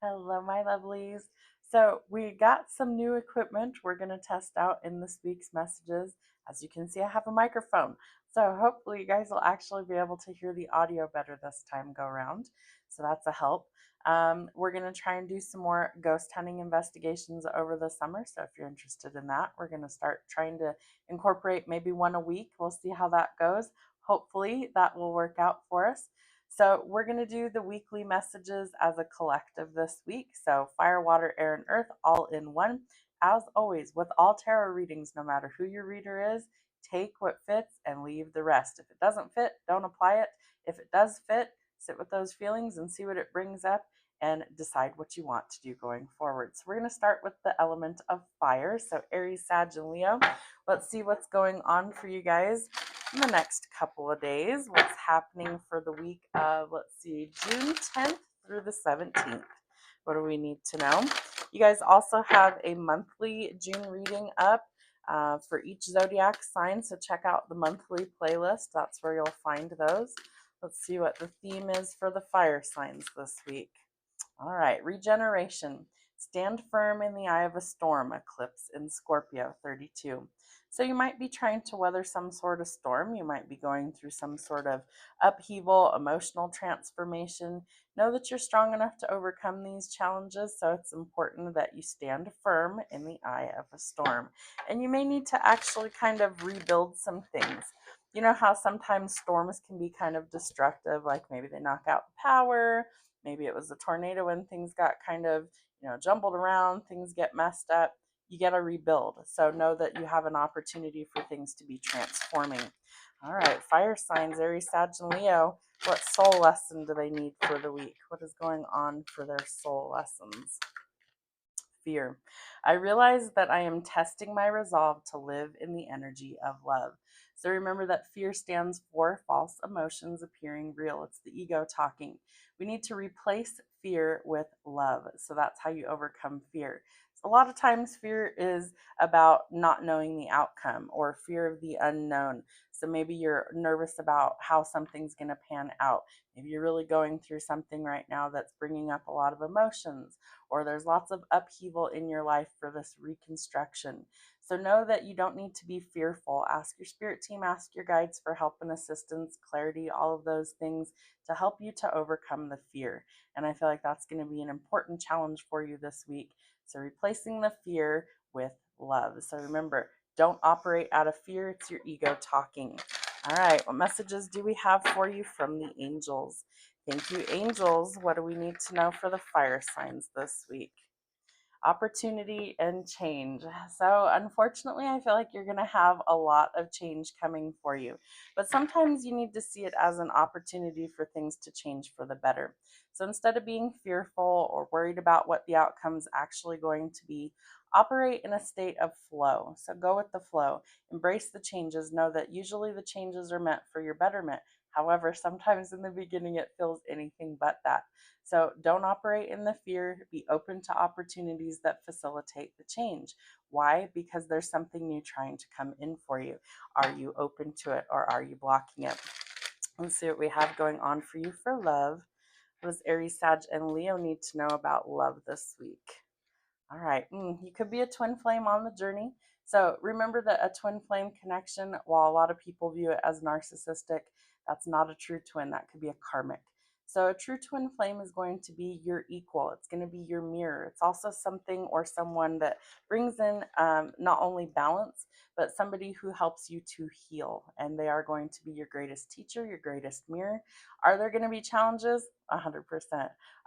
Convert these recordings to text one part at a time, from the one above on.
Hello, my lovelies. So, we got some new equipment we're going to test out in this week's messages. As you can see, I have a microphone. So, hopefully, you guys will actually be able to hear the audio better this time go round. So, that's a help. We're going to try and do some more ghost hunting investigations over the summer. So, if you're interested in that, we're going to start trying to incorporate maybe one a week. We'll see how that goes. Hopefully, that will work out for us. So, we're going to do the weekly messages as a collective this week. So, fire, water, air, and earth all in one. As always, with all tarot readings, no matter who your reader is, take what fits and leave the rest. If it doesn't fit, don't apply it. If it does fit, sit with those feelings and see what it brings up and decide what you want to do going forward. So, we're going to start with the element of fire. So, Aries, Sag, and Leo. Let's see what's going on for you guys in the next couple of days. What's happening for the week of, let's see, June 10th through the 17th. What do we need to know? You guys also have a monthly June reading up for each zodiac sign. So check out the monthly playlist. That's where you'll find those. Let's see what the theme is for the fire signs this week. All right, regeneration. Stand firm in the eye of a storm, eclipse in Scorpio 32. So you might be trying to weather some sort of storm. You might be going through some sort of upheaval, emotional transformation. Know that you're strong enough to overcome these challenges, so it's important that you stand firm in the eye of a storm. And you may need to actually kind of rebuild some things. You know how sometimes storms can be kind of destructive, like maybe they knock out the power. Maybe it was a tornado and things got kind of, jumbled around, things get messed up. You got to rebuild. So know that you have an opportunity for things to be transforming. All right, fire signs, Aries, Sag, and Leo. What soul lesson do they need for the week? What is going on for their soul lessons? Fear. I realize that I am testing my resolve to live in the energy of love. So remember that fear stands for false emotions appearing real. It's the ego talking. We need to replace fear with love. So that's how you overcome fear. So a lot of times, fear is about not knowing the outcome or fear of the unknown. So maybe you're nervous about how something's going to pan out. Maybe you're really going through something right now that's bringing up a lot of emotions, or there's lots of upheaval in your life for this reconstruction. So know that you don't need to be fearful. Ask your spirit team, ask your guides for help and assistance, clarity, all of those things to help you to overcome the fear. And I feel like that's going to be an important challenge for you this week. So replacing the fear with love. So remember, don't operate out of fear. It's your ego talking. All right, what messages do we have for you from the angels? Thank you, angels. What do we need to know for the fire signs this week? Opportunity and change. So, unfortunately, I feel like you're going to have a lot of change coming for you. But sometimes you need to see it as an opportunity for things to change for the better. So, instead of being fearful or worried about what the outcome is actually going to be, operate in a state of flow. So, go with the flow, embrace the changes. Know that usually the changes are meant for your betterment. However, sometimes in the beginning it feels anything but that. So don't operate in the fear. Be open to opportunities that facilitate the change. Why? Because there's something new trying to come in for you. Are you open to it or are you blocking it? Let's see what we have going on for you for love. What does Aries, Sag, and Leo need to know about love this week? All right. You could be a twin flame on the journey. So remember that a twin flame connection, while a lot of people view it as narcissistic, that's not a true twin. That could be a karmic. So a true twin flame is going to be your equal. It's going to be your mirror. It's also something or someone that brings in not only balance, but somebody who helps you to heal. And they are going to be your greatest teacher, your greatest mirror. Are there going to be challenges? 100%.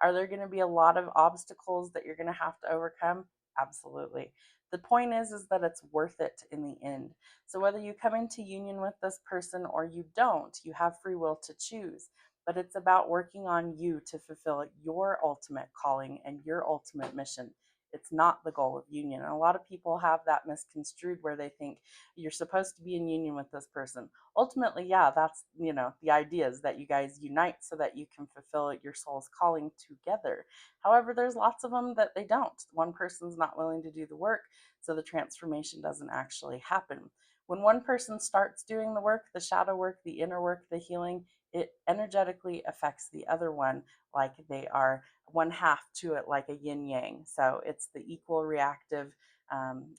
Are there going to be a lot of obstacles that you're going to have to overcome? Absolutely. The point is that it's worth it in the end. So whether you come into union with this person or you don't, you have free will to choose. But it's about working on you to fulfill your ultimate calling and your ultimate mission. It's not the goal of union. And a lot of people have that misconstrued where they think you're supposed to be in union with this person. Ultimately, yeah, that's, the idea is that you guys unite so that you can fulfill your soul's calling together. However, there's lots of them that they don't. One person's not willing to do the work, so the transformation doesn't actually happen. When one person starts doing the work, the shadow work, the inner work, the healing, it energetically affects the other one like they are one half to it, like a yin yang. So it's the equal reactive.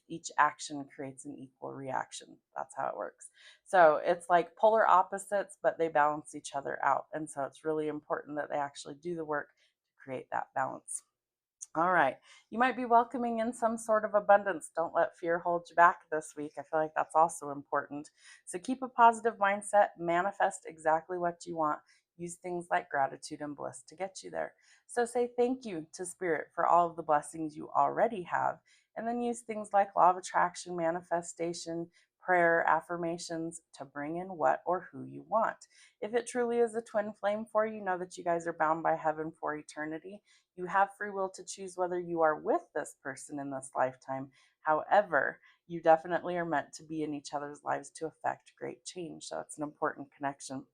Each action creates an equal reaction. That's how it works. So it's like polar opposites, but they balance each other out. And so it's really important that they actually do the work to create that balance. All right. You might be welcoming in some sort of abundance. Don't let fear hold you back this week. I feel like that's also important. So keep a positive mindset, manifest exactly what you want. Use things like gratitude and bliss to get you there. So say thank you to Spirit for all of the blessings you already have. And then use things like law of attraction, manifestation, prayer, affirmations to bring in what or who you want. If it truly is a twin flame for you, know that you guys are bound by heaven for eternity. You have free will to choose whether you are with this person in this lifetime. However, you definitely are meant to be in each other's lives to affect great change. So it's an important connection.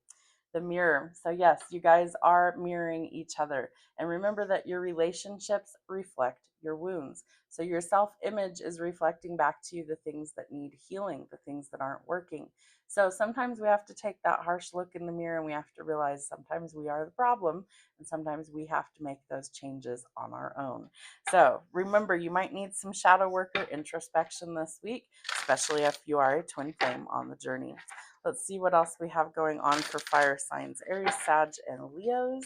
The mirror. So, yes, you guys are mirroring each other. And remember that your relationships reflect your wounds. So, your self image is reflecting back to you the things that need healing, the things that aren't working. So, sometimes we have to take that harsh look in the mirror and we have to realize sometimes we are the problem and sometimes we have to make those changes on our own. So, remember, you might need some shadow work or introspection this week, especially if you are a twin flame on the journey. Let's see what else we have going on for fire signs. Aries, Sag, and Leos.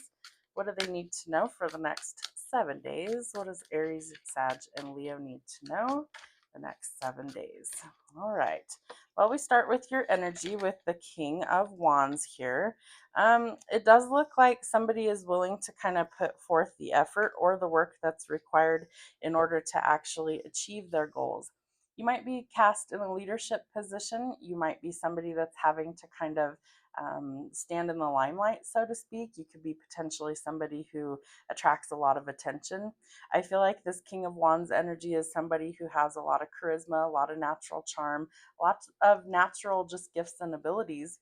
What do they need to know for the next 7 days? What does Aries, Sag, and Leo need to know the next 7 days? All right. Well, we start with your energy with the King of Wands here. It does look like somebody is willing to kind of put forth the effort or the work that's required in order to actually achieve their goals. You might be cast in a leadership position. You might be somebody that's having to kind of stand in the limelight, so to speak. You could be potentially somebody who attracts a lot of attention. I feel like this King of Wands energy is somebody who has a lot of charisma, a lot of natural charm, lots of natural just gifts and abilities.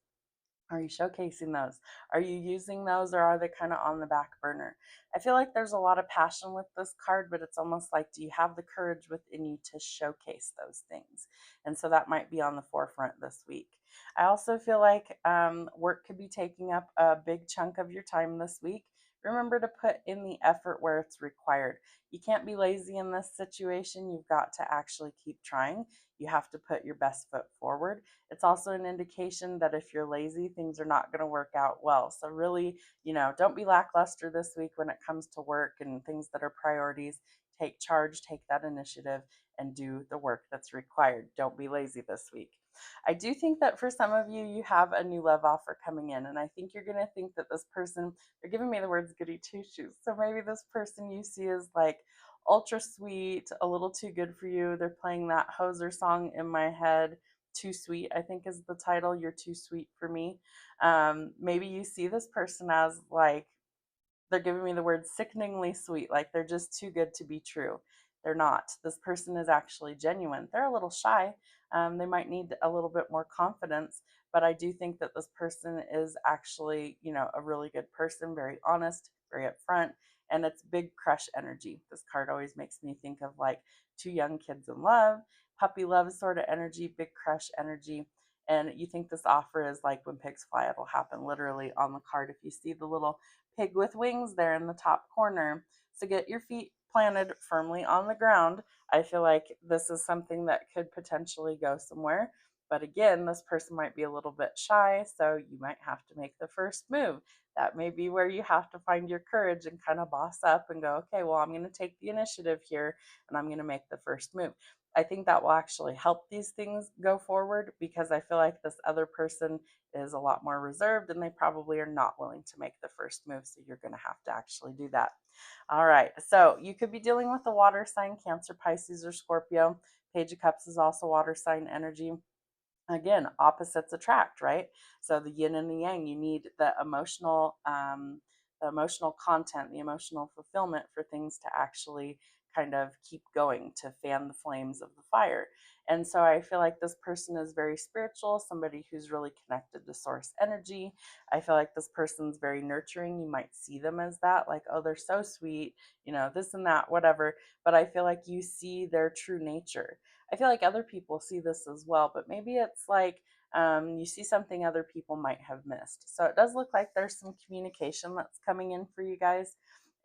Are you showcasing those? Are you using those, or are they kind of on the back burner? I feel like there's a lot of passion with this card, but it's almost like, do you have the courage within you to showcase those things? And so that might be on the forefront this week. I also feel like work could be taking up a big chunk of your time this week. Remember to put in the effort where it's required. You can't be lazy in this situation. You've got to actually keep trying. You have to put your best foot forward. It's also an indication that if you're lazy, things are not going to work out well. So, really, don't be lackluster this week when it comes to work and things that are priorities. Take charge, take that initiative, and do the work that's required. Don't be lazy this week. I do think that for some of you, you have a new love offer coming in, and I think you're going to think that this person, they're giving me the words goody two shoes. So maybe this person you see is like ultra sweet, a little too good for you. They're playing that Hoser song in my head. Too Sweet, I think is the title. You're too sweet for me. Maybe you see this person as like, they're giving me the word sickeningly sweet, like they're just too good to be true. They're not. This person is actually genuine. They're a little shy. They might need a little bit more confidence, but I do think that this person is actually, a really good person, very honest, very upfront, and it's big crush energy. This card always makes me think of like two young kids in love, puppy love sort of energy, big crush energy. And you think this offer is like when pigs fly, it'll happen literally on the card. If you see the little pig with wings there in the top corner. So get your feet planted firmly on the ground. I feel like this is something that could potentially go somewhere. But again, this person might be a little bit shy, so you might have to make the first move. That may be where you have to find your courage and kind of boss up and go, okay, well, I'm going to take the initiative here and I'm going to make the first move. I think that will actually help these things go forward because I feel like this other person is a lot more reserved and they probably are not willing to make the first move. So you're going to have to actually do that. All right. So you could be dealing with a water sign, Cancer, Pisces, or Scorpio. Page of Cups is also water sign energy. Again, opposites attract, right? So the yin and the yang, you need the emotional content, the emotional fulfillment for things to actually kind of keep going, to fan the flames of the fire. And so I feel like this person is very spiritual, somebody who's really connected to source energy. I feel like this person's very nurturing. You might see them as that, like, oh, they're so sweet, this and that, whatever. But I feel like you see their true nature. I feel like other people see this as well, but maybe it's like You see something other people might have missed. So it does look like there's some communication that's coming in for you guys.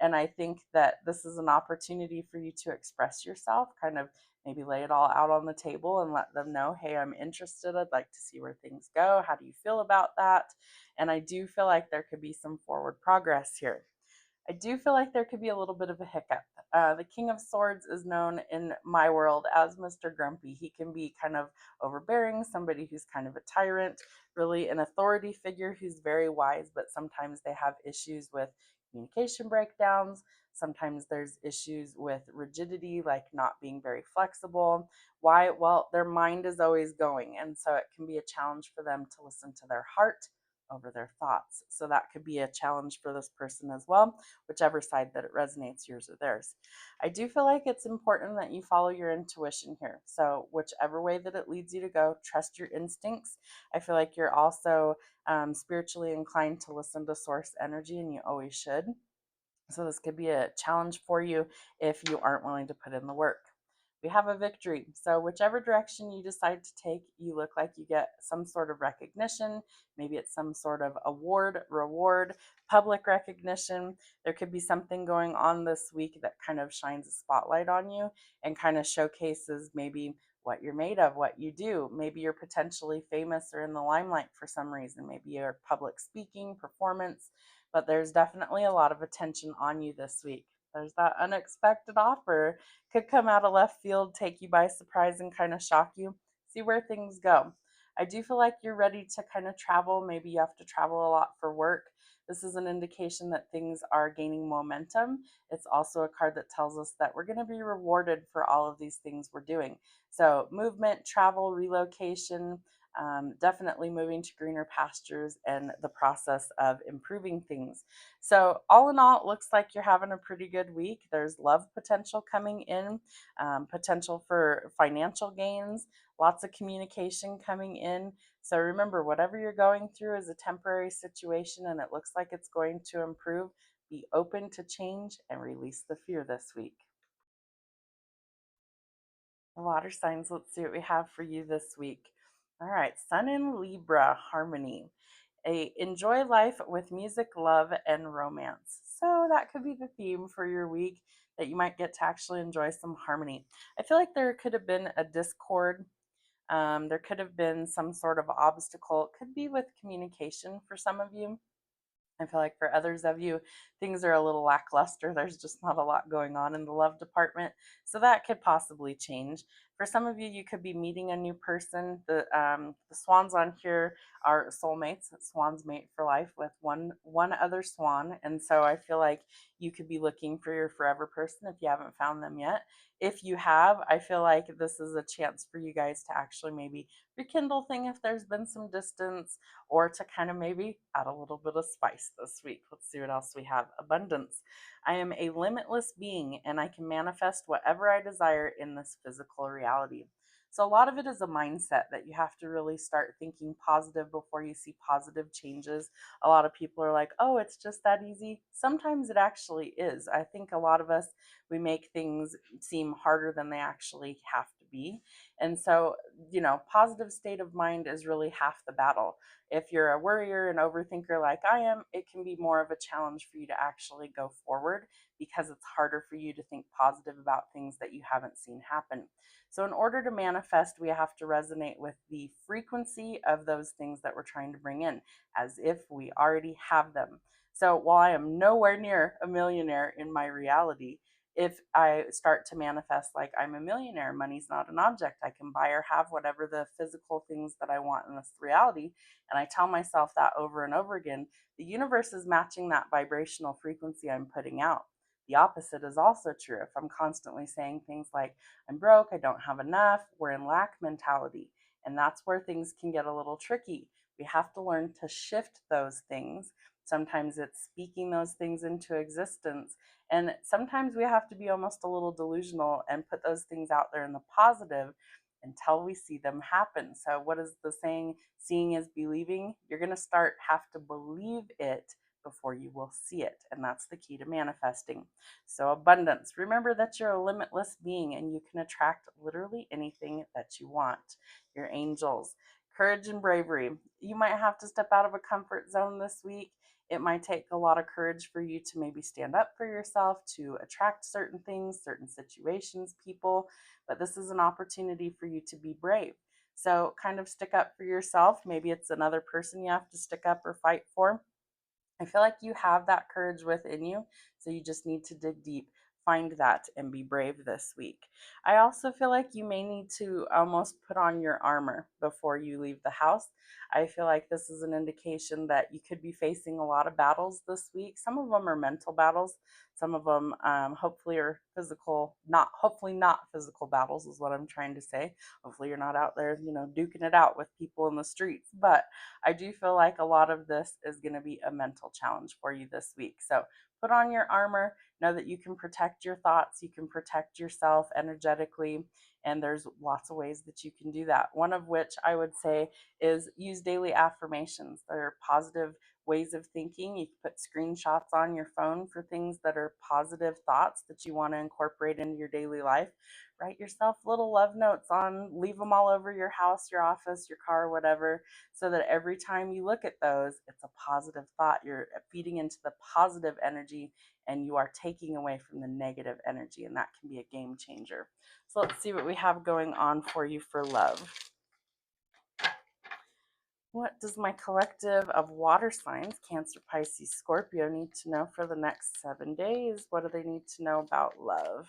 And I think that this is an opportunity for you to express yourself, kind of maybe lay it all out on the table and let them know, hey, I'm interested. I'd like to see where things go. How do you feel about that? And I do feel like there could be some forward progress here. I do feel like there could be a little bit of a hiccup. The King of Swords is known in my world as Mr. Grumpy. He can be kind of overbearing, somebody who's kind of a tyrant, really an authority figure who's very wise, but sometimes they have issues with communication breakdowns. Sometimes there's issues with rigidity, like not being very flexible. Why? Well, their mind is always going, and so it can be a challenge for them to listen to their heart over their thoughts. So that could be a challenge for this person as well, whichever side that it resonates, yours or theirs. I do feel like it's important that you follow your intuition here. So, whichever way that it leads you to go, trust your instincts. I feel like you're also spiritually inclined to listen to source energy, and you always should. So, this could be a challenge for you if you aren't willing to put in the work. We have a victory. So, whichever direction you decide to take, you look like you get some sort of recognition. Maybe it's some sort of award, reward, public recognition. There could be something going on this week that kind of shines a spotlight on you and kind of showcases maybe what you're made of, what you do. Maybe you're potentially famous or in the limelight for some reason. Maybe you're public speaking, performance, but there's definitely a lot of attention on you this week. There's that unexpected offer, could come out of left field, take you by surprise, and kind of shock you. See where things go. I do feel like you're ready to kind of travel. Maybe you have to travel a lot for work. This is an indication that things are gaining momentum. It's also a card that tells us that we're going to be rewarded for all of these things we're doing. So, movement, travel, relocation, definitely moving to greener pastures and the process of improving things. So, all in all, it looks like you're having a pretty good week. There's love potential coming in, potential for financial gains, lots of communication coming in. So, remember, whatever you're going through is a temporary situation and it looks like it's going to improve. Be open to change and release the fear this week. Water signs, let's see what we have for you this week. All right, Sun in Libra, harmony. Enjoy life with music, love, and romance. So that could be the theme for your week, that you might get to actually enjoy some harmony. I feel like there could have been a discord. There could have been some sort of obstacle. It could be with communication for some of you. I feel like for others of you, things are a little lackluster. There's just not a lot going on in the love department. So that could possibly change. For some of you, you could be meeting a new person. The swans on here are soulmates. Swans mate for life with one other swan. And so I feel like you could be looking for your forever person if you haven't found them yet. If you have, I feel like this is a chance for you guys to actually maybe rekindle thing if there's been some distance, or to kind of maybe add a little bit of spice this week. Let's see what else we have. Abundance. I am a limitless being and I can manifest whatever I desire in this physical reality. So, a lot of it is a mindset that you have to really start thinking positive before you see positive changes. A lot of people are like, oh, it's just that easy. Sometimes it actually is. I think a lot of us, we make things seem harder than they actually have to be. And so, positive state of mind is really half the battle. If you're a worrier and overthinker like I am, it can be more of a challenge for you to actually go forward because it's harder for you to think positive about things that you haven't seen happen. So, in order to manifest, we have to resonate with the frequency of those things that we're trying to bring in as if we already have them. So, while I am nowhere near a millionaire in my reality, if I start to manifest like I'm a millionaire, money's not an object. I can buy or have whatever the physical things that I want in this reality. And I tell myself that over and over again, the universe is matching that vibrational frequency I'm putting out. The opposite is also true. If I'm constantly saying things like, I'm broke, I don't have enough, we're in lack mentality. And that's where things can get a little tricky. We have to learn to shift those things. Sometimes it's speaking those things into existence. And sometimes we have to be almost a little delusional and put those things out there in the positive until we see them happen. So, what is the saying? Seeing is believing. You're going to have to believe it before you will see it. And that's the key to manifesting. So, abundance. Remember that you're a limitless being and you can attract literally anything that you want. Your angels. Courage and bravery. You might have to step out of a comfort zone this week. It might take a lot of courage for you to maybe stand up for yourself, to attract certain things, certain situations, people, but this is an opportunity for you to be brave. So, kind of stick up for yourself. Maybe it's another person you have to stick up or fight for. I feel like you have that courage within you, so you just need to dig deep, find that, and be brave this week. I also feel like you may need to almost put on your armor before you leave the house. I feel like this is an indication that you could be facing a lot of battles this week. Some of them are mental battles, some of them hopefully are physical, hopefully not physical battles, is what I'm trying to say. Hopefully, you're not out there, duking it out with people in the streets, but I do feel like a lot of this is going to be a mental challenge for you this week. So put on your armor, know that you can protect your thoughts, you can protect yourself energetically, and there's lots of ways that you can do that. One of which I would say is use daily affirmations. They're positive ways of thinking. You can put screenshots on your phone for things that are positive thoughts that you want to incorporate into your daily life. Write yourself little love notes on, leave them all over your house, your office, your car, whatever, so that every time you look at those, it's a positive thought. You're feeding into the positive energy and you are taking away from the negative energy, and that can be a game changer. So let's see what we have going on for you for love. What does my collective of water signs, Cancer, Pisces, Scorpio, need to know for the next 7 days? What do they need to know about love?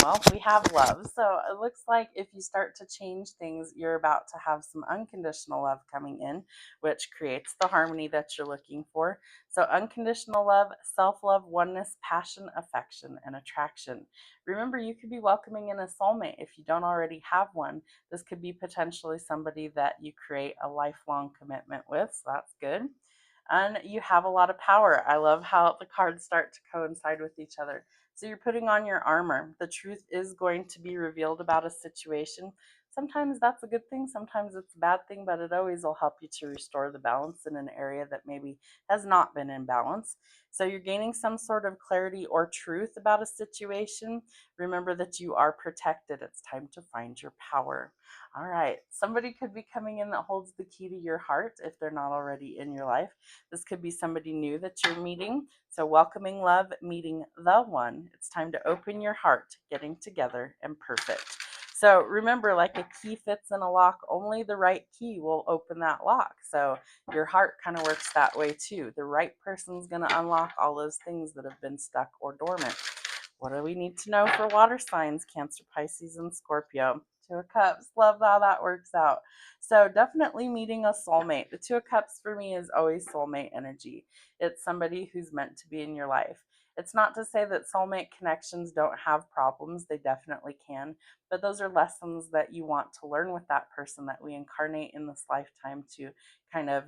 Well, we have love. So it looks like if you start to change things, you're about to have some unconditional love coming in, which creates the harmony that you're looking for. So, unconditional love, self love, oneness, passion, affection, and attraction. Remember, you could be welcoming in a soulmate if you don't already have one. This could be potentially somebody that you create a lifelong commitment with. So, that's good. And you have a lot of power. I love how the cards start to coincide with each other. So you're putting on your armor. The truth is going to be revealed about a situation. Sometimes that's a good thing, sometimes it's a bad thing, but it always will help you to restore the balance in an area that maybe has not been in balance. So you're gaining some sort of clarity or truth about a situation. Remember that you are protected. It's time to find your power. All right. Somebody could be coming in that holds the key to your heart if they're not already in your life. This could be somebody new that you're meeting. So, welcoming love, meeting the one. It's time to open your heart, getting together, and perfect. So, remember, like a key fits in a lock, only the right key will open that lock. So, your heart kind of works that way too. The right person's going to unlock all those things that have been stuck or dormant. What do we need to know for water signs, Cancer, Pisces, and Scorpio? Two of Cups. Love how that works out. So definitely meeting a soulmate. The Two of Cups for me is always soulmate energy. It's somebody who's meant to be in your life. It's not to say that soulmate connections don't have problems. They definitely can. But those are lessons that you want to learn with that person that we incarnate in this lifetime to kind of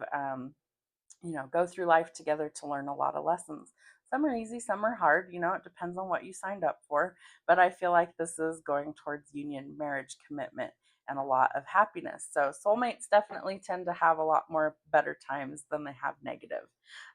go through life together to learn a lot of lessons. Some are easy, some are hard. It depends on what you signed up for. But I feel like this is going towards union, marriage, commitment, and a lot of happiness. So soulmates definitely tend to have a lot more better times than they have negative.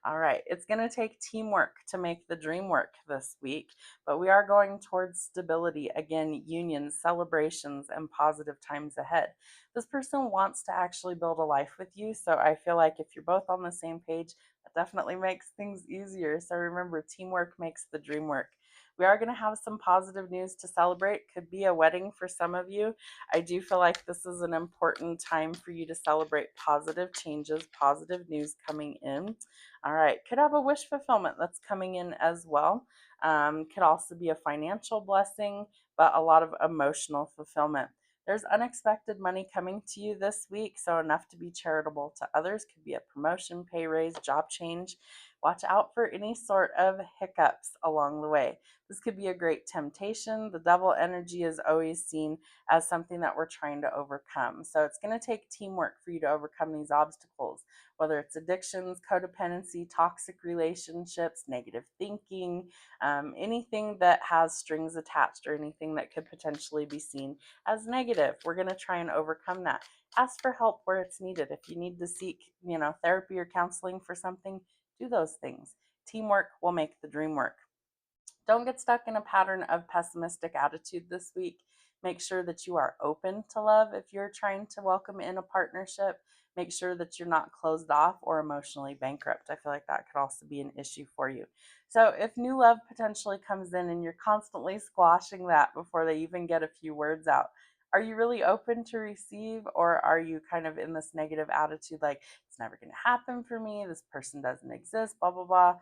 All right, it's going to take teamwork to make the dream work this week, but we are going towards stability, again, unions, celebrations, and positive times ahead. This person wants to actually build a life with you. So I feel like if you're both on the same page, that definitely makes things easier. So remember, teamwork makes the dream work. We are going to have some positive news to celebrate. Could be a wedding for some of you. I do feel like this is an important time for you to celebrate positive changes, positive news coming in. All right. Could have a wish fulfillment that's coming in as well. Could also be a financial blessing, but a lot of emotional fulfillment. There's unexpected money coming to you this week, so enough to be charitable to others. Could be a promotion, pay raise, job change. Watch out for any sort of hiccups along the way. This could be a great temptation. The devil energy is always seen as something that we're trying to overcome. So it's going to take teamwork for you to overcome these obstacles, whether it's addictions, codependency, toxic relationships, negative thinking, anything that has strings attached or anything that could potentially be seen as negative. We're going to try and overcome that. Ask for help where it's needed. If you need to seek, therapy or counseling for something, do those things. Teamwork will make the dream work. Don't get stuck in a pattern of pessimistic attitude this week. Make sure that you are open to love if you're trying to welcome in a partnership. Make sure that you're not closed off or emotionally bankrupt. I feel like that could also be an issue for you. So, if new love potentially comes in and you're constantly squashing that before they even get a few words out, are you really open to receive, or are you kind of in this negative attitude like, it's never going to happen for me, this person doesn't exist, blah, blah, blah?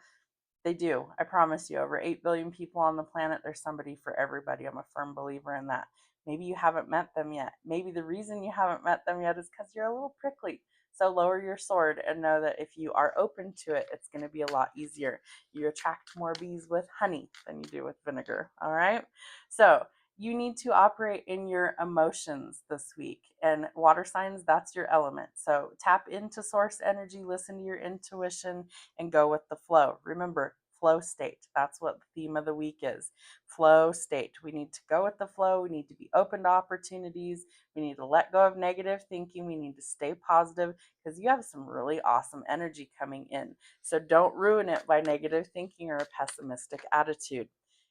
They do. I promise you, over 8 billion people on the planet, there's somebody for everybody. I'm a firm believer in that. Maybe you haven't met them yet. Maybe the reason you haven't met them yet is because you're a little prickly. So lower your sword and know that if you are open to it, it's going to be a lot easier. You attract more bees with honey than you do with vinegar. All right. So you need to operate in your emotions this week. And water signs, that's your element. So tap into source energy, listen to your intuition, and go with the flow. Remember, flow state. That's what the theme of the week is. Flow state. We need to go with the flow. We need to be open to opportunities. We need to let go of negative thinking. We need to stay positive because you have some really awesome energy coming in. So don't ruin it by negative thinking or a pessimistic attitude.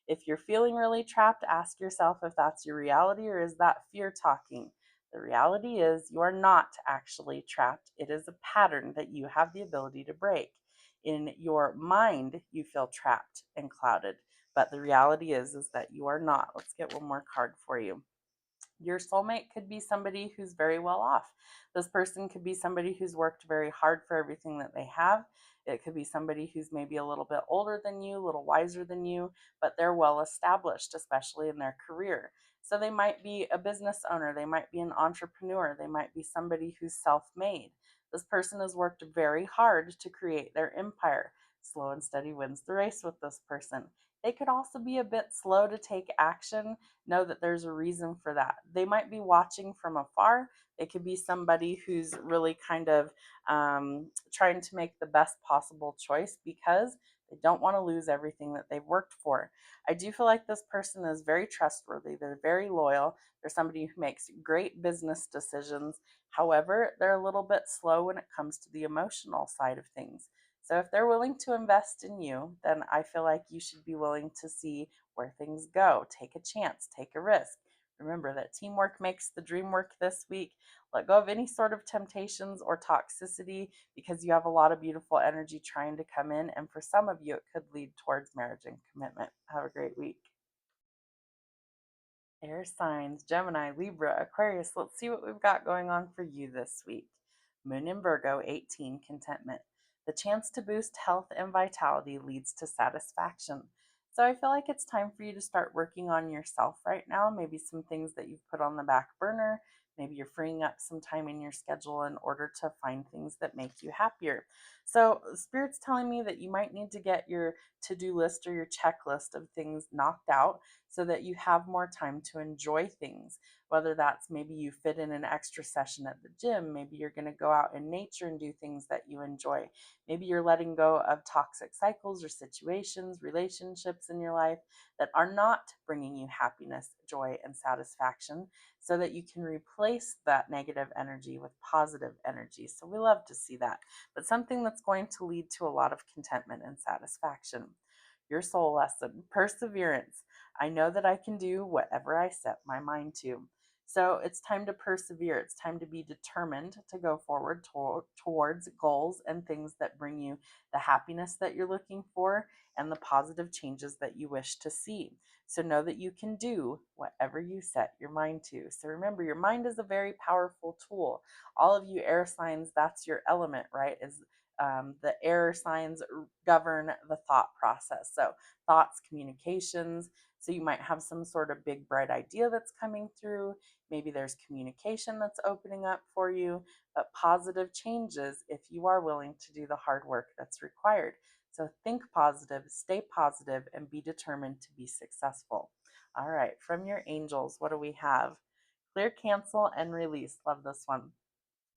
If you're feeling really trapped, ask yourself if that's your reality or is that fear talking. The reality is you are not actually trapped. It is a pattern that you have the ability to break. In your mind, you feel trapped and clouded, but the reality is that you are not. Let's get one more card for you. Your soulmate could be somebody who's very well off. This person could be somebody who's worked very hard for everything that they have. It could be somebody who's maybe a little bit older than you, a little wiser than you, but they're well established, especially in their career. So they might be a business owner, they might be an entrepreneur, they might be somebody who's self made. This person has worked very hard to create their empire. Slow and steady wins the race with this person. They could also be a bit slow to take action. Know that there's a reason for that. They might be watching from afar. It could be somebody who's really kind of trying to make the best possible choice because they don't want to lose everything that they've worked for. I do feel like this person is very trustworthy. They're very loyal. They're somebody who makes great business decisions. However, they're a little bit slow when it comes to the emotional side of things. So if they're willing to invest in you, then I feel like you should be willing to see where things go. Take a chance, take a risk. Remember that teamwork makes the dream work this week. Let go of any sort of temptations or toxicity because you have a lot of beautiful energy trying to come in. And for some of you, it could lead towards marriage and commitment. Have a great week. Air signs, Gemini, Libra, Aquarius. Let's see what we've got going on for you this week. Moon in Virgo, 18, contentment. The chance to boost health and vitality leads to satisfaction. So I feel like it's time for you to start working on yourself right now. Maybe some things that you've put on the back burner. Maybe you're freeing up some time in your schedule in order to find things that make you happier. So, Spirit's telling me that you might need to get your to do list or your checklist of things knocked out so that you have more time to enjoy things. Whether that's maybe you fit in an extra session at the gym, maybe you're going to go out in nature and do things that you enjoy. Maybe you're letting go of toxic cycles or situations, relationships in your life that are not bringing you happiness, joy, and satisfaction so that you can replace that negative energy with positive energy. So we love to see that, but something that's going to lead to a lot of contentment and satisfaction. Your soul lesson, perseverance. I know that I can do whatever I set my mind to. So it's time to persevere. It's time to be determined to go forward towards goals and things that bring you the happiness that you're looking for and the positive changes that you wish to see. So know that you can do whatever you set your mind to. So remember, your mind is a very powerful tool. All of you air signs, that's your element, right? Is the air signs govern the thought process. So thoughts, communications. So you might have some sort of big, bright idea that's coming through. Maybe there's communication that's opening up for you, but positive changes if you are willing to do the hard work that's required. So think positive, stay positive, and be determined to be successful. All right, from your angels, what do we have? Clear, cancel, and release. Love this one.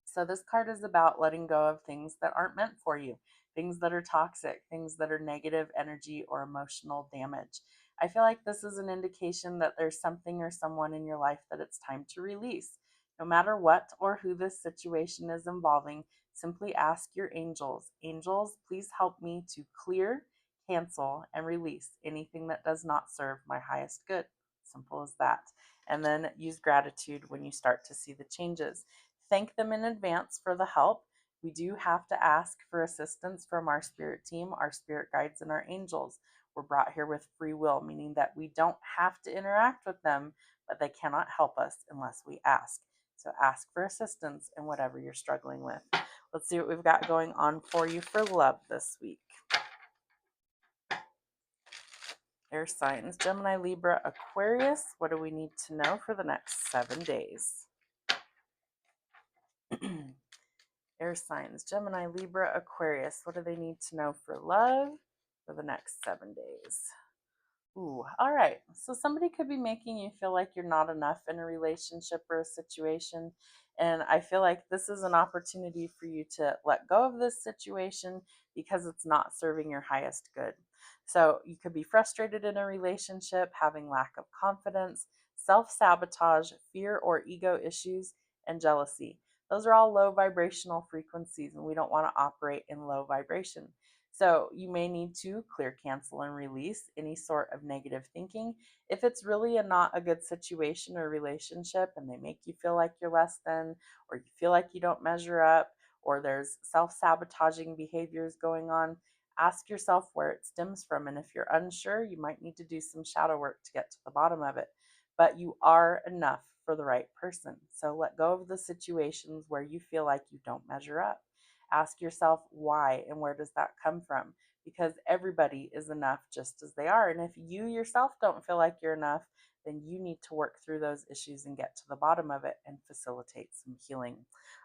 So this card is about letting go of things that aren't meant for you, things that are toxic, things that are negative energy or emotional damage. I feel like this is an indication that there's something or someone in your life that it's time to release. No matter what or who this situation is involving, simply ask your angels, angels, please help me to clear, cancel, and release anything that does not serve my highest good. Simple as that. And then use gratitude when you start to see the changes. Thank them in advance for the help. We do have to ask for assistance from our spirit team, our spirit guides, and our angels. We're brought here with free will, meaning that we don't have to interact with them, but they cannot help us unless we ask. So ask for assistance in whatever you're struggling with. Let's see what we've got going on for you for love this week. Air signs, Gemini, Libra, Aquarius. What do we need to know for the next 7 days? Air signs, Gemini, Libra, Aquarius. What do they need to know for love for the next 7 days? Ooh, all right. So somebody could be making you feel like you're not enough in a relationship or a situation. And I feel like this is an opportunity for you to let go of this situation because it's not serving your highest good. So you could be frustrated in a relationship, having lack of confidence, self sabotage, fear or ego issues, and jealousy. Those are all low vibrational frequencies, and we don't want to operate in low vibration. So you may need to clear, cancel, and release any sort of negative thinking. If it's really not a good situation or relationship and they make you feel like you're less than, or you feel like you don't measure up, or there's self sabotaging behaviors going on, ask yourself where it stems from. And if you're unsure, you might need to do some shadow work to get to the bottom of it. But you are enough for the right person. So let go of the situations where you feel like you don't measure up. Ask yourself why and where does that come from? Because everybody is enough just as they are. And if you yourself don't feel like you're enough, then you need to work through those issues and get to the bottom of it and facilitate some healing.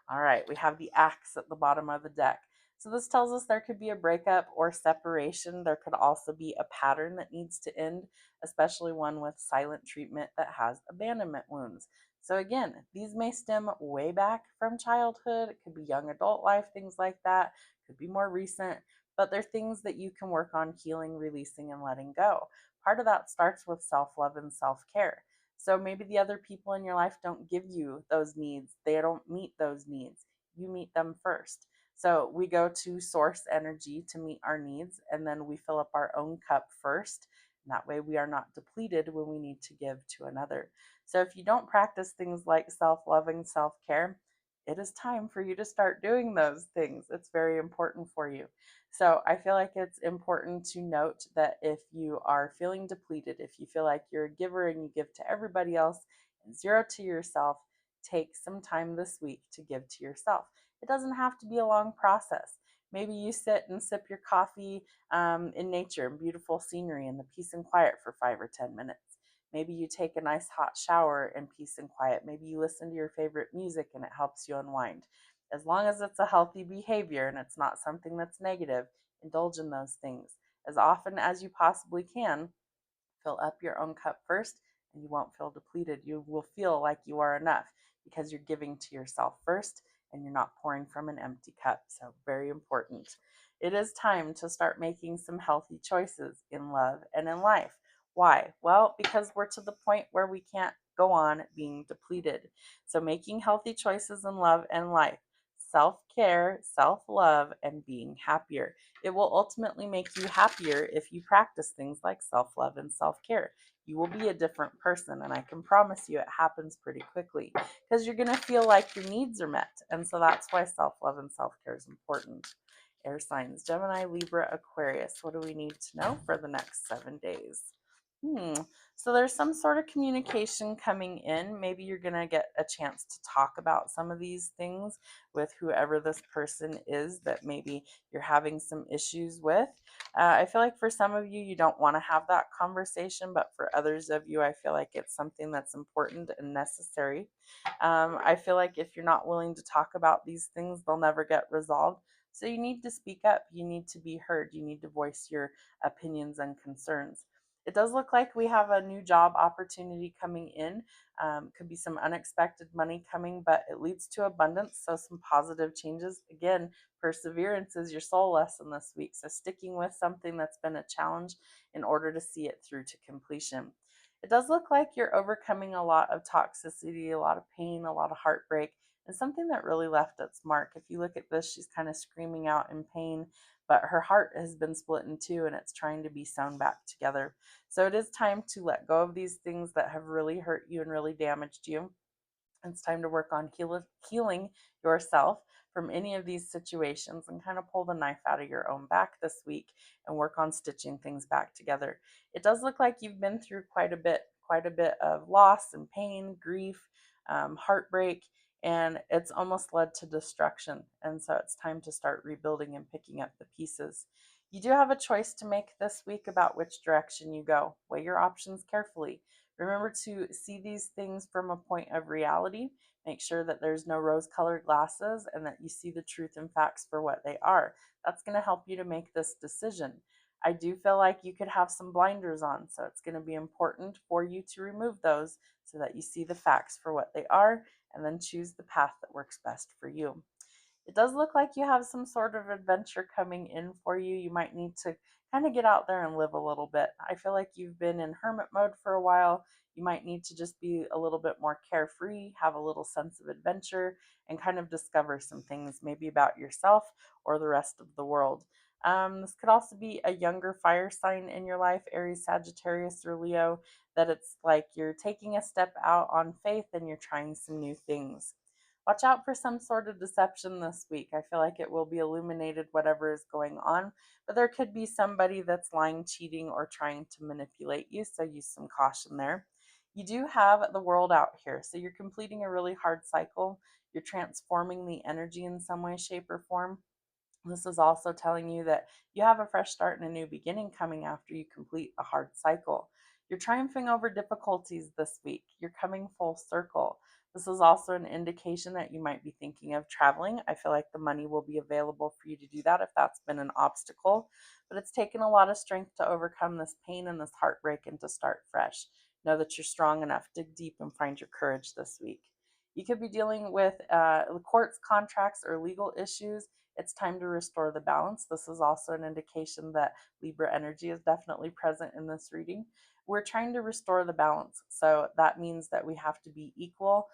All right, we have the axe at the bottom of the deck. So this tells us there could be a breakup or separation. There could also be a pattern that needs to end, especially one with silent treatment that has abandonment wounds. So again, these may stem way back from childhood. It could be young adult life, things like that. It could be more recent, but they're things that you can work on healing, releasing, and letting go. Part of that starts with self-love and self-care. So maybe the other people in your life don't give you those needs. They don't meet those needs. You meet them first. So we go to source energy to meet our needs, and then we fill up our own cup first. And that way we are not depleted when we need to give to another. So if you don't practice things like self-loving, self-care, it is time for you to start doing those things. It's very important for you. So I feel like it's important to note that if you are feeling depleted, if you feel like you're a giver and you give to everybody else and zero to yourself, take some time this week to give to yourself. It doesn't have to be a long process. Maybe you sit and sip your coffee in nature and beautiful scenery and the peace and quiet for 5 or 10 minutes. Maybe you take a nice hot shower in peace and quiet. Maybe you listen to your favorite music and it helps you unwind. As long as it's a healthy behavior and it's not something that's negative, indulge in those things. As often as you possibly can, fill up your own cup first and you won't feel depleted. You will feel like you are enough because you're giving to yourself first and you're not pouring from an empty cup. So, very important. It is time to start making some healthy choices in love and in life. Why? Well, because we're to the point where we can't go on being depleted. So, making healthy choices in love and life, self care, self love, and being happier. It will ultimately make you happier if you practice things like self love and self care. You will be a different person, and I can promise you it happens pretty quickly because you're going to feel like your needs are met. And so that's why self love and self care is important. Air signs, Gemini, Libra, Aquarius. What do we need to know for the next 7 days? Hmm. So there's some sort of communication coming in. Maybe you're going to get a chance to talk about some of these things with whoever this person is that maybe you're having some issues with. I feel like for some of you, you don't want to have that conversation, but for others of you, I feel like it's something that's important and necessary. I feel like if you're not willing to talk about these things, they'll never get resolved. So you need to speak up. You need to be heard. You need to voice your opinions and concerns. It does look like we have a new job opportunity coming in. Could be some unexpected money coming, but it leads to abundance. So some positive changes. Again, perseverance is your soul lesson this week. So sticking with something that's been a challenge in order to see it through to completion. It does look like you're overcoming a lot of toxicity, a lot of pain, a lot of heartbreak, and something that really left its mark. If you look at this, she's kind of screaming out in pain, but her heart has been split in two and it's trying to be sewn back together. So it is time to let go of these things that have really hurt you and really damaged you. It's time to work on healing yourself from any of these situations and kind of pull the knife out of your own back this week and work on stitching things back together. It does look like you've been through quite a bit of loss and pain, grief, heartbreak, and it's almost led to destruction. And so it's time to start rebuilding and picking up the pieces. You do have a choice to make this week about which direction you go. Weigh your options carefully. Remember to see these things from a point of reality. Make sure that there's no rose colored glasses and that you see the truth and facts for what they are. That's going to help you to make this decision. I do feel like you could have some blinders on, so it's going to be important for you to remove those so that you see the facts for what they are and then choose the path that works best for you. It does look like you have some sort of adventure coming in for you. You might need to kind of get out there and live a little bit. I feel like you've been in hermit mode for a while. You might need to just be a little bit more carefree, have a little sense of adventure, and kind of discover some things maybe about yourself or the rest of the world. This could also be a younger fire sign in your life, Aries, Sagittarius, or Leo, that it's like you're taking a step out on faith and you're trying some new things. Watch out for some sort of deception this week. I feel like it will be illuminated, whatever is going on, but there could be somebody that's lying, cheating, or trying to manipulate you, so use some caution there. You do have the world out here, so you're completing a really hard cycle. You're transforming the energy in some way, shape, or form. This is also telling you that you have a fresh start and a new beginning coming after you complete a hard cycle. You're triumphing over difficulties this week. You're coming full circle. This is also an indication that you might be thinking of traveling. I feel like the money will be available for you to do that if that's been an obstacle. But it's taken a lot of strength to overcome this pain and this heartbreak and to start fresh. Know that you're strong enough. Dig deep and find your courage this week. You could be dealing with courts, contracts, or legal issues. It's time to restore the balance. This is also an indication that Libra energy is definitely present in this reading. We're trying to restore the balance. So that means that we have to be equal,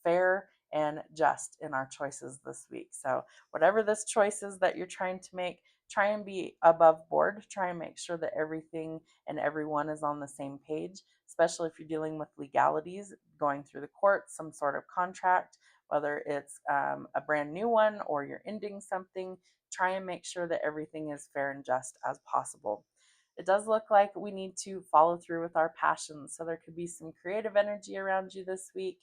fair, and just in our choices this week. So, whatever this choice is that you're trying to make, try and be above board. Try and make sure that everything and everyone is on the same page, especially if you're dealing with legalities, going through the courts, some sort of contract, whether it's a brand new one or you're ending something. Try and make sure that everything is fair and just as possible. It does look like we need to follow through with our passions. So there could be some creative energy around you this week.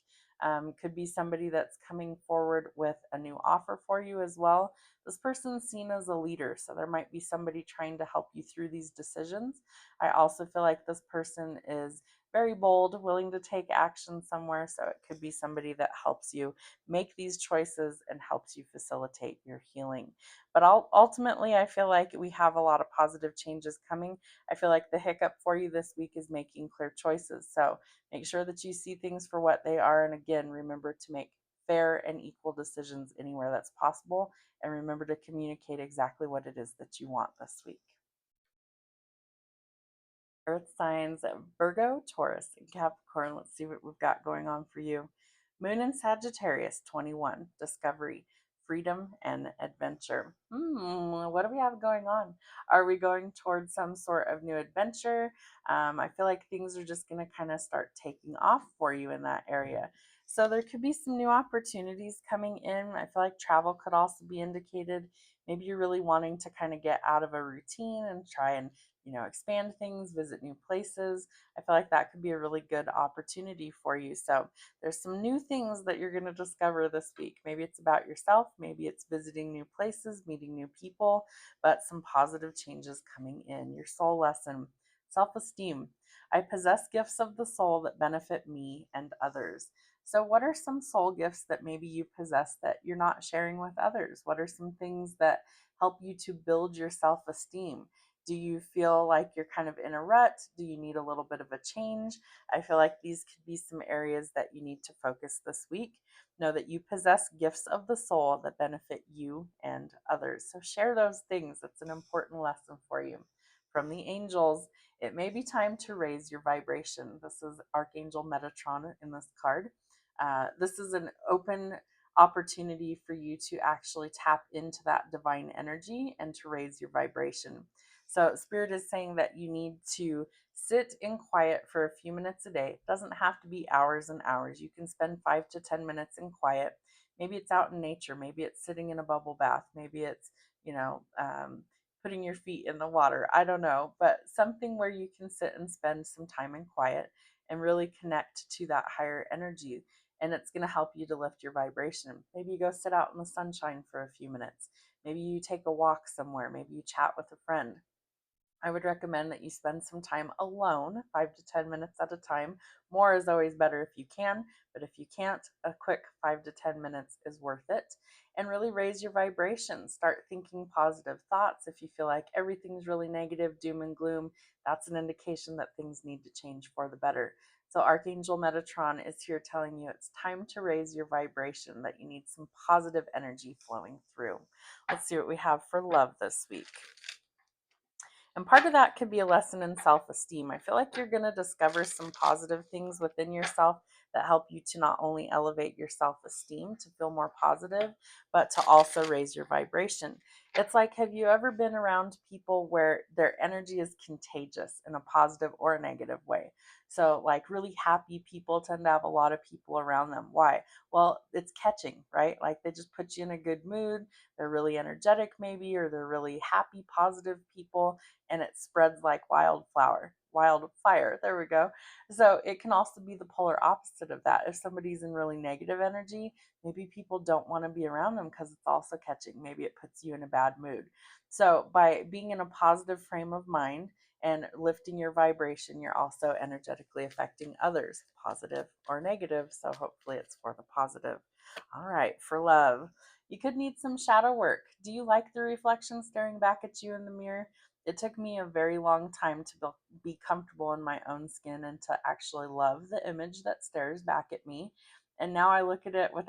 Could be somebody that's coming forward with a new offer for you as well. This person's seen as a leader, so there might be somebody trying to help you through these decisions. I also feel like this person is very bold, willing to take action somewhere, so it could be somebody that helps you make these choices and helps you facilitate your healing. But ultimately, I feel like we have a lot of positive changes coming. I feel like the hiccup for you this week is making clear choices. So make sure that you see things for what they are. And again, remember to make fair and equal decisions anywhere that's possible. And remember to communicate exactly what it is that you want this week. Earth signs Virgo, Taurus, and Capricorn. Let's see what we've got going on for you. Moon in Sagittarius, 21, discovery, freedom, and adventure. What do we have going on? Are we going towards some sort of new adventure? I feel like things are just going to kind of start taking off for you in that area. So there could be some new opportunities coming in. I feel like travel could also be indicated. Maybe you're really wanting to kind of get out of a routine and try and expand things, visit new places. I feel like that could be a really good opportunity for you. So there's some new things that you're going to discover this week. Maybe it's about yourself, maybe it's visiting new places, meeting new people, but some positive changes coming in. Your soul lesson, self esteem. I possess gifts of the soul that benefit me and others. So, what are some soul gifts that maybe you possess that you're not sharing with others? What are some things that help you to build your self esteem? Do you feel like you're kind of in a rut? Do you need a little bit of a change? I feel like these could be some areas that you need to focus this week. Know that you possess gifts of the soul that benefit you and others. So share those things. That's an important lesson for you. From the angels, it may be time to raise your vibration. This is Archangel Metatron in this card. This is an open opportunity for you to actually tap into that divine energy and to raise your vibration. So, Spirit is saying that you need to sit in quiet for a few minutes a day. It doesn't have to be hours and hours. You can spend 5 to 10 minutes in quiet. Maybe it's out in nature. Maybe it's sitting in a bubble bath. Maybe it's, you know, putting your feet in the water. I don't know, but something where you can sit and spend some time in quiet and really connect to that higher energy. And it's going to help you to lift your vibration. Maybe you go sit out in the sunshine for a few minutes. Maybe you take a walk somewhere. Maybe you chat with a friend. I would recommend that you spend some time alone, 5 to 10 minutes at a time. More is always better if you can, but if you can't, a quick 5 to 10 minutes is worth it. And really raise your vibration. Start thinking positive thoughts. If you feel like everything's really negative, doom and gloom, that's an indication that things need to change for the better. So, Archangel Metatron is here telling you it's time to raise your vibration, that you need some positive energy flowing through. Let's see what we have for love this week. And part of that could be a lesson in self esteem. I feel like you're going to discover some positive things within yourself that help you to not only elevate your self esteem to feel more positive, but to also raise your vibration. It's like, have you ever been around people where their energy is contagious in a positive or a negative way? So, like, really happy people tend to have a lot of people around them. Why? Well, it's catching, right? Like, they just put you in a good mood. They're really energetic, maybe, or they're really happy, positive people, and it spreads like wildfire. There we go. So it can also be the polar opposite of that. If somebody's in really negative energy, maybe people don't want to be around them because it's also catching. Maybe it puts you in a bad mood. So by being in a positive frame of mind and lifting your vibration, you're also energetically affecting others, positive or negative. So hopefully it's for the positive. All right, for love, you could need some shadow work. Do you like the reflection staring back at you in the mirror? It took me a very long time to be comfortable in my own skin and to actually love the image that stares back at me. And now I look at it with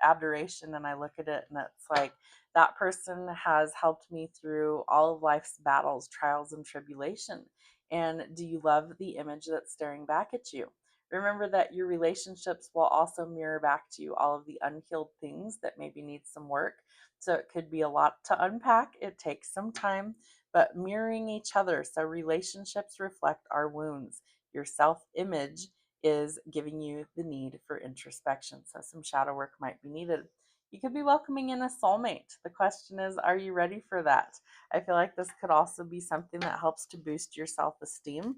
adoration, and I look at it and it's like that person has helped me through all of life's battles, trials, and tribulation. And do you love the image that's staring back at you? Remember that your relationships will also mirror back to you all of the unhealed things that maybe need some work. So it could be a lot to unpack. It takes some time, but mirroring each other. So relationships reflect our wounds. Your self image is giving you the need for introspection. So some shadow work might be needed. You could be welcoming in a soulmate. The question is, are you ready for that? I feel like this could also be something that helps to boost your self esteem.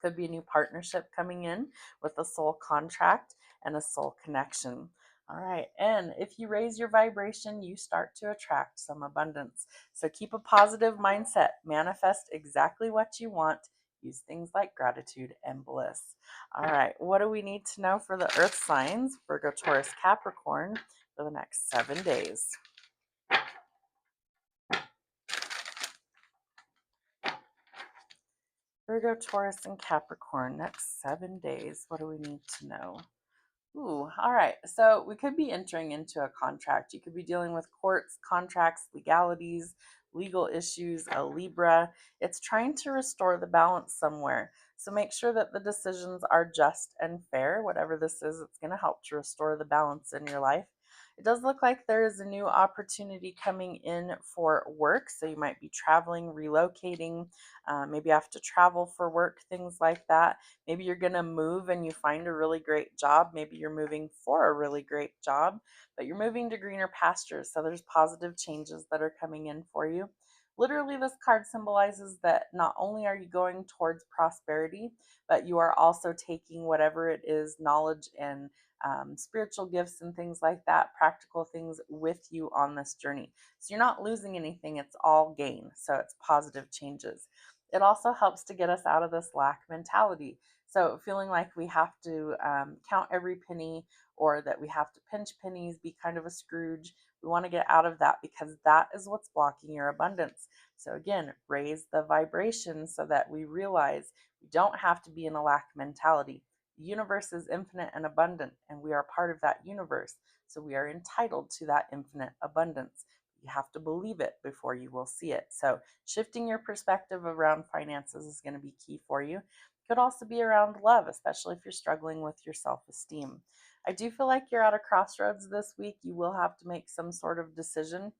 Could be a new partnership coming in with a soul contract and a soul connection. All right. And if you raise your vibration, you start to attract some abundance. So keep a positive mindset, manifest exactly what you want. Use things like gratitude and bliss. All right. What do we need to know for the earth signs? Virgo, Taurus, Capricorn for the next 7 days. Virgo, Taurus, and Capricorn, next 7 days. What do we need to know? Ooh, all right. So we could be entering into a contract. You could be dealing with courts, contracts, legalities, legal issues, a Libra. It's trying to restore the balance somewhere. So make sure that the decisions are just and fair. Whatever this is, it's going to help to restore the balance in your life. It does look like there is a new opportunity coming in for work. So you might be traveling, relocating, maybe you have to travel for work, things like that. Maybe you're going to move and you find a really great job. Maybe you're moving for a really great job, but you're moving to greener pastures. So there's positive changes that are coming in for you. Literally, this card symbolizes that not only are you going towards prosperity, but you are also taking whatever it is, knowledge and spiritual gifts and things like that, practical things with you on this journey. So you're not losing anything, it's all gain. So it's positive changes. It also helps to get us out of this lack mentality. So feeling like we have to count every penny or that we have to pinch pennies, be kind of a Scrooge. We want to get out of that because that is what's blocking your abundance. So again, raise the vibration so that we realize we don't have to be in a lack mentality. The universe is infinite and abundant, and we are part of that universe. So we are entitled to that infinite abundance. You have to believe it before you will see it. So shifting your perspective around finances is going to be key for you. Could also be around love, especially if you're struggling with your self-esteem. I do feel like you're at a crossroads this week. You will have to make some sort of decision.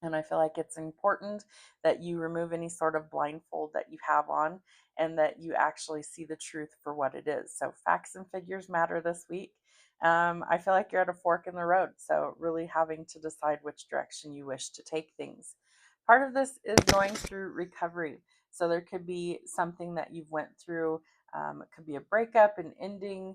And I feel like it's important that you remove any sort of blindfold that you have on and that you actually see the truth for what it is. So, facts and figures matter this week. I feel like you're at a fork in the road. So, really having to decide which direction you wish to take things. Part of this is going through recovery. So, there could be something that you've went through. It could be a breakup, an ending,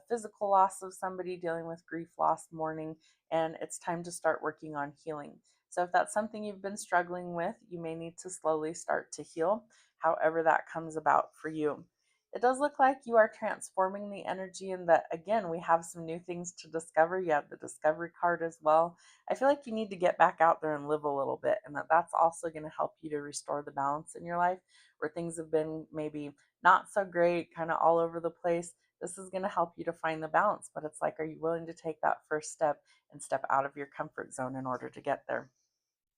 physical loss of somebody, dealing with grief, loss, mourning, and it's time to start working on healing. So, if that's something you've been struggling with, you may need to slowly start to heal, however, that comes about for you. It does look like you are transforming the energy, and that again, we have some new things to discover. You have the discovery card as well. I feel like you need to get back out there and live a little bit, and that's also going to help you to restore the balance in your life where things have been maybe not so great, kind of all over the place. This is going to help you to find the balance, but it's like, are you willing to take that first step and step out of your comfort zone in order to get there?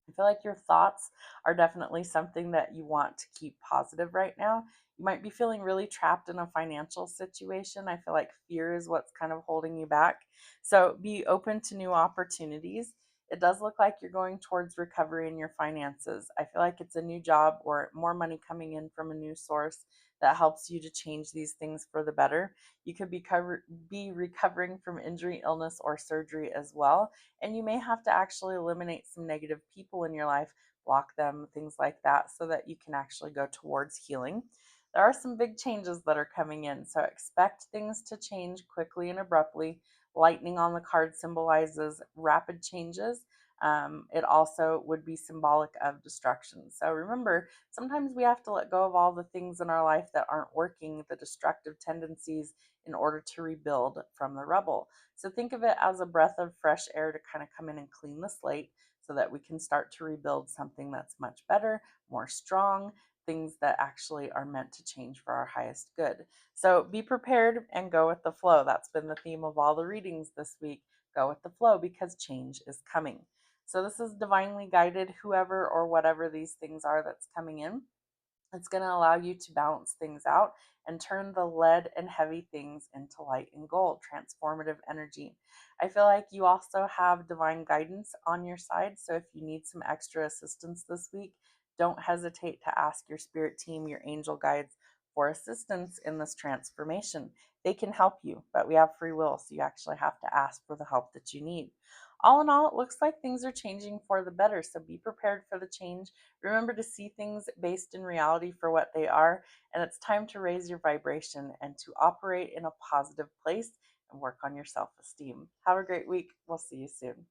I feel like your thoughts are definitely something that you want to keep positive right now. You might be feeling really trapped in a financial situation. I feel like fear is what's kind of holding you back. So be open to new opportunities. It does look like you're going towards recovery in your finances. I feel like it's a new job or more money coming in from a new source that helps you to change these things for the better. You could be recovering from injury, illness, or surgery as well, and you may have to actually eliminate some negative people in your life, block them, things like that, so that you can actually go towards healing. There are some big changes that are coming in, so expect things to change quickly and abruptly. Lightning on the card symbolizes rapid changes. It also would be symbolic of destruction. So remember, sometimes we have to let go of all the things in our life that aren't working, the destructive tendencies, in order to rebuild from the rubble. So think of it as a breath of fresh air to kind of come in and clean the slate so that we can start to rebuild something that's much better, more strong, things that actually are meant to change for our highest good. So be prepared and go with the flow. That's been the theme of all the readings this week. Go with the flow because change is coming. So this is divinely guided, whoever or whatever these things are that's coming in. It's going to allow you to balance things out and turn the lead and heavy things into light and gold, transformative energy. I feel like you also have divine guidance on your side. So if you need some extra assistance this week, don't hesitate to ask your spirit team, your angel guides, for assistance in this transformation. They can help you, but we have free will, so you actually have to ask for the help that you need. All in all, it looks like things are changing for the better, so be prepared for the change. Remember to see things based in reality for what they are, and it's time to raise your vibration and to operate in a positive place and work on your self esteem. Have a great week. We'll see you soon.